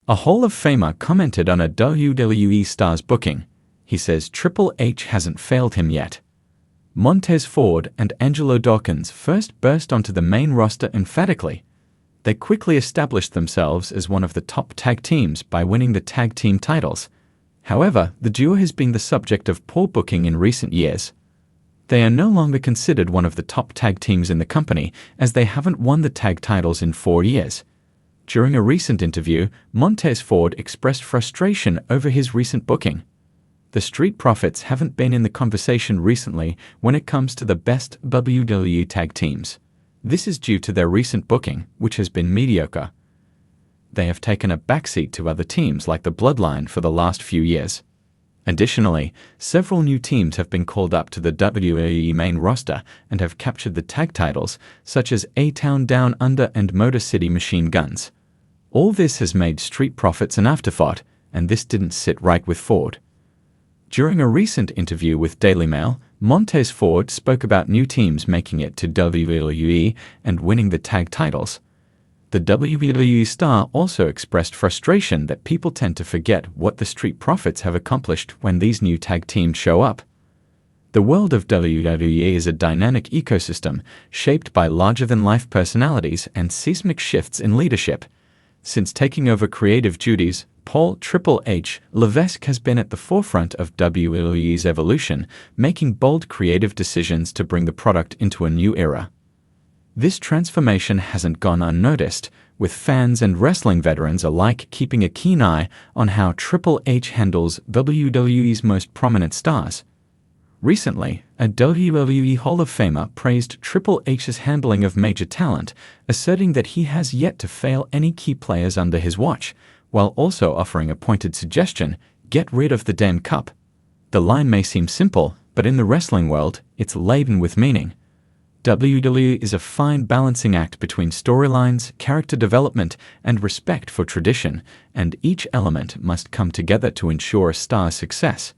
A Hall of Famer commented on a WWE star's booking. He says Triple H hasn't failed him yet. Montez Ford and Angelo Dawkins first burst onto the main roster emphatically. They quickly established themselves as one of the top tag teams by winning the tag team titles. However, the duo has been the subject of poor booking in recent years. They are no longer considered one of the top tag teams in the company, as they haven't won the tag titles in 4 years. During a recent interview, Montez Ford expressed frustration over his recent booking. The Street Profits haven't been in the conversation recently when it comes to the best WWE tag teams. This is due to their recent booking, which has been mediocre. They have taken a backseat to other teams like the Bloodline for the last few years. Additionally, several new teams have been called up to the WWE main roster and have captured the tag titles, such as A-Town Down Under and Motor City Machine Guns. All this has made Street Profits an afterthought, and this didn't sit right with Ford. During a recent interview with Daily Mail, Montez Ford spoke about new teams making it to WWE and winning the tag titles. The WWE star also expressed frustration that people tend to forget what the Street Profits have accomplished when these new tag teams show up. The world of WWE is a dynamic ecosystem shaped by larger-than-life personalities and seismic shifts in leadership. Since taking over creative duties, Paul Triple H Levesque has been at the forefront of WWE's evolution, making bold creative decisions to bring the product into a new era. This transformation hasn't gone unnoticed, with fans and wrestling veterans alike keeping a keen eye on how Triple H handles WWE's most prominent stars. Recently, a WWE Hall of Famer praised Triple H's handling of major talent, asserting that he has yet to fail any key players under his watch, while also offering a pointed suggestion: get rid of the damn cup. The line may seem simple, but in the wrestling world, it's laden with meaning. WWE is a fine balancing act between storylines, character development, and respect for tradition, and each element must come together to ensure a star's success.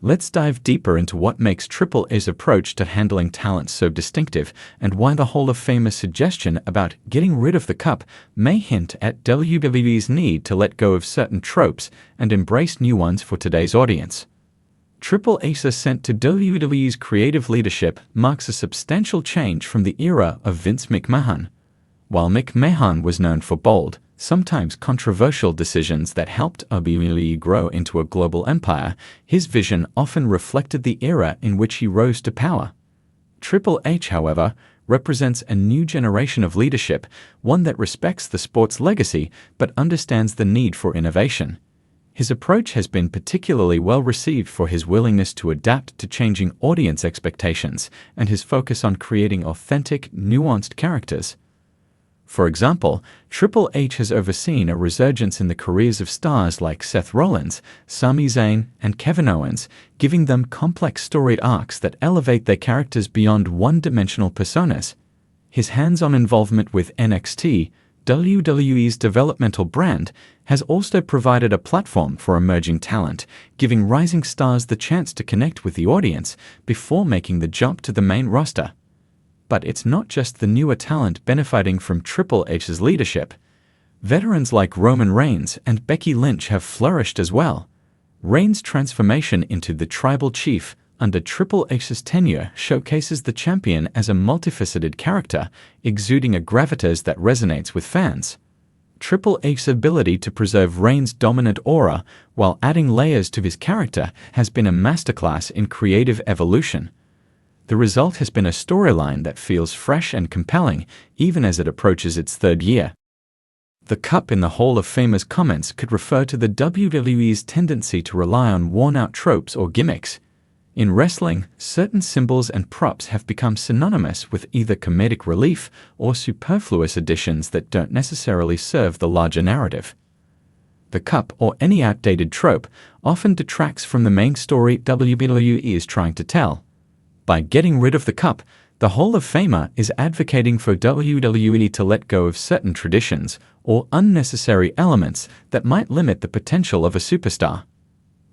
Let's dive deeper into what makes Triple H's approach to handling talent so distinctive, and why the Hall of Famer's suggestion about getting rid of the cup may hint at WWE's need to let go of certain tropes and embrace new ones for today's audience. Triple H's ascent to WWE's creative leadership marks a substantial change from the era of Vince McMahon. While McMahon was known for bold, sometimes controversial decisions that helped WWE grow into a global empire, his vision often reflected the era in which he rose to power. Triple H, however, represents a new generation of leadership, one that respects the sport's legacy but understands the need for innovation. His approach has been particularly well received for his willingness to adapt to changing audience expectations and his focus on creating authentic, nuanced characters. For example, Triple H has overseen a resurgence in the careers of stars like Seth Rollins, Sami Zayn, and Kevin Owens, giving them complex storied arcs that elevate their characters beyond one-dimensional personas. His hands-on involvement with NXT, WWE's developmental brand, has also provided a platform for emerging talent, giving rising stars the chance to connect with the audience before making the jump to the main roster. But it's not just the newer talent benefiting from Triple H's leadership. Veterans like Roman Reigns and Becky Lynch have flourished as well. Reigns' transformation into the tribal chief under Triple H's tenure showcases the champion as a multifaceted character, exuding a gravitas that resonates with fans. Triple H's ability to preserve Reigns' dominant aura while adding layers to his character has been a masterclass in creative evolution. The result has been a storyline that feels fresh and compelling, even as it approaches its third year. The cup in the Hall of Famer's comments could refer to the WWE's tendency to rely on worn-out tropes or gimmicks. In wrestling, certain symbols and props have become synonymous with either comedic relief or superfluous additions that don't necessarily serve the larger narrative. The cup, or any outdated trope, often detracts from the main story WWE is trying to tell. By getting rid of the cup, the Hall of Famer is advocating for WWE to let go of certain traditions or unnecessary elements that might limit the potential of a superstar.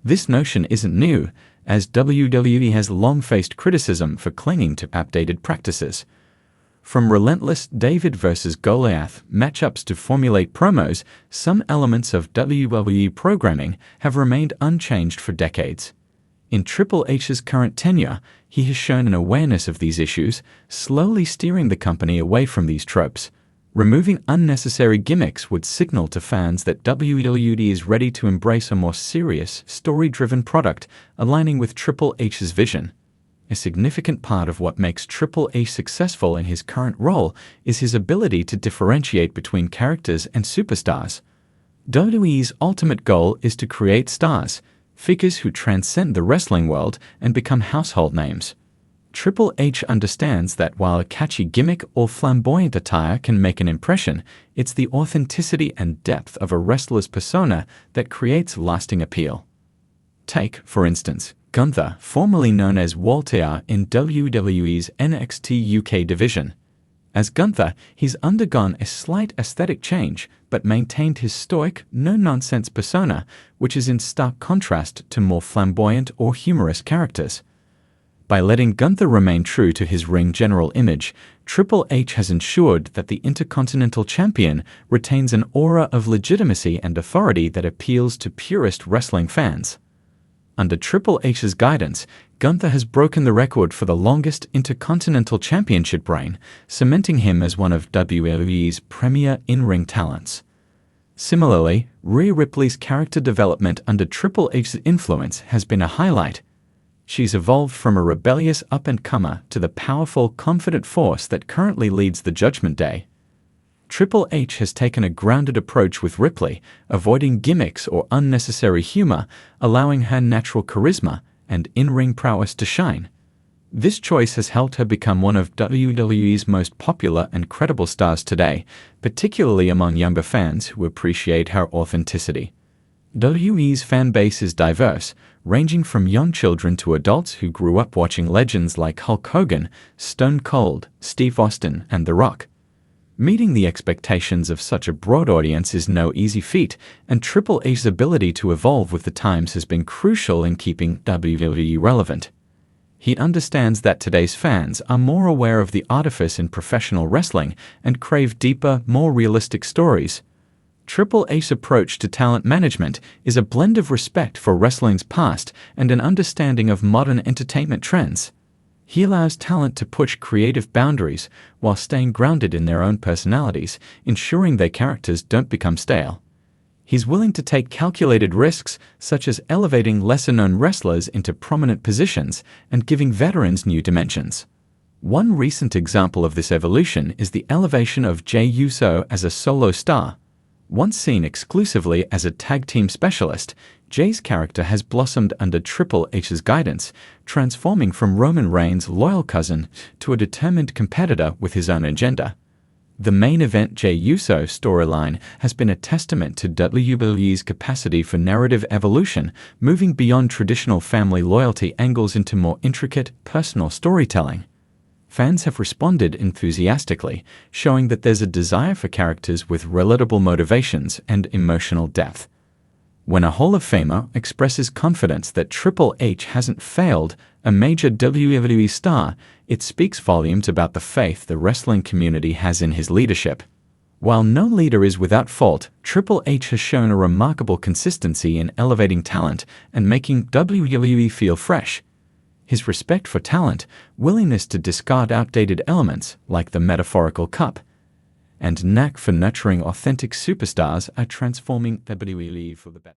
This notion isn't new, as WWE has long faced criticism for clinging to outdated practices. From relentless David versus Goliath matchups to formulate promos, some elements of WWE programming have remained unchanged for decades. In Triple H's current tenure, he has shown an awareness of these issues, slowly steering the company away from these tropes. Removing unnecessary gimmicks would signal to fans that WWE is ready to embrace a more serious, story-driven product, aligning with Triple H's vision. A significant part of what makes Triple H successful in his current role is his ability to differentiate between characters and superstars. WWE's ultimate goal is to create stars, figures who transcend the wrestling world and become household names. Triple H understands that while a catchy gimmick or flamboyant attire can make an impression, it's the authenticity and depth of a wrestler's persona that creates lasting appeal. Take, for instance, Gunther, formerly known as Walter in WWE's NXT UK division. As Gunther, he's undergone a slight aesthetic change, but maintained his stoic, no-nonsense persona, which is in stark contrast to more flamboyant or humorous characters. By letting Gunther remain true to his ring general image, Triple H has ensured that the Intercontinental Champion retains an aura of legitimacy and authority that appeals to purist wrestling fans. Under Triple H's guidance, Gunther has broken the record for the longest Intercontinental Championship reign, cementing him as one of WWE's premier in-ring talents. Similarly, Rhea Ripley's character development under Triple H's influence has been a highlight. She's evolved from a rebellious up-and-comer to the powerful, confident force that currently leads the Judgment Day. Triple H has taken a grounded approach with Ripley, avoiding gimmicks or unnecessary humor, allowing her natural charisma and in-ring prowess to shine. This choice has helped her become one of WWE's most popular and credible stars today, particularly among younger fans who appreciate her authenticity. WWE's fan base is diverse, ranging from young children to adults who grew up watching legends like Hulk Hogan, Stone Cold, Steve Austin, and The Rock. Meeting the expectations of such a broad audience is no easy feat, and Triple H's ability to evolve with the times has been crucial in keeping WWE relevant. He understands that today's fans are more aware of the artifice in professional wrestling and crave deeper, more realistic stories. Triple H's approach to talent management is a blend of respect for wrestling's past and an understanding of modern entertainment trends. He allows talent to push creative boundaries while staying grounded in their own personalities, ensuring their characters don't become stale. He's willing to take calculated risks, such as elevating lesser-known wrestlers into prominent positions and giving veterans new dimensions. One recent example of this evolution is the elevation of Jey Uso as a solo star. Once seen exclusively as a tag team specialist, Jey's character has blossomed under Triple H's guidance, transforming from Roman Reigns' loyal cousin to a determined competitor with his own agenda. The main event Jey Uso storyline has been a testament to WWE's capacity for narrative evolution, moving beyond traditional family loyalty angles into more intricate, personal storytelling. Fans have responded enthusiastically, showing that there's a desire for characters with relatable motivations and emotional depth. When a Hall of Famer expresses confidence that Triple H hasn't failed a major WWE star, it speaks volumes about the faith the wrestling community has in his leadership. While no leader is without fault, Triple H has shown a remarkable consistency in elevating talent and making WWE feel fresh. His respect for talent, willingness to discard outdated elements like the metaphorical cup, and knack for nurturing authentic superstars are transforming WWE for the better.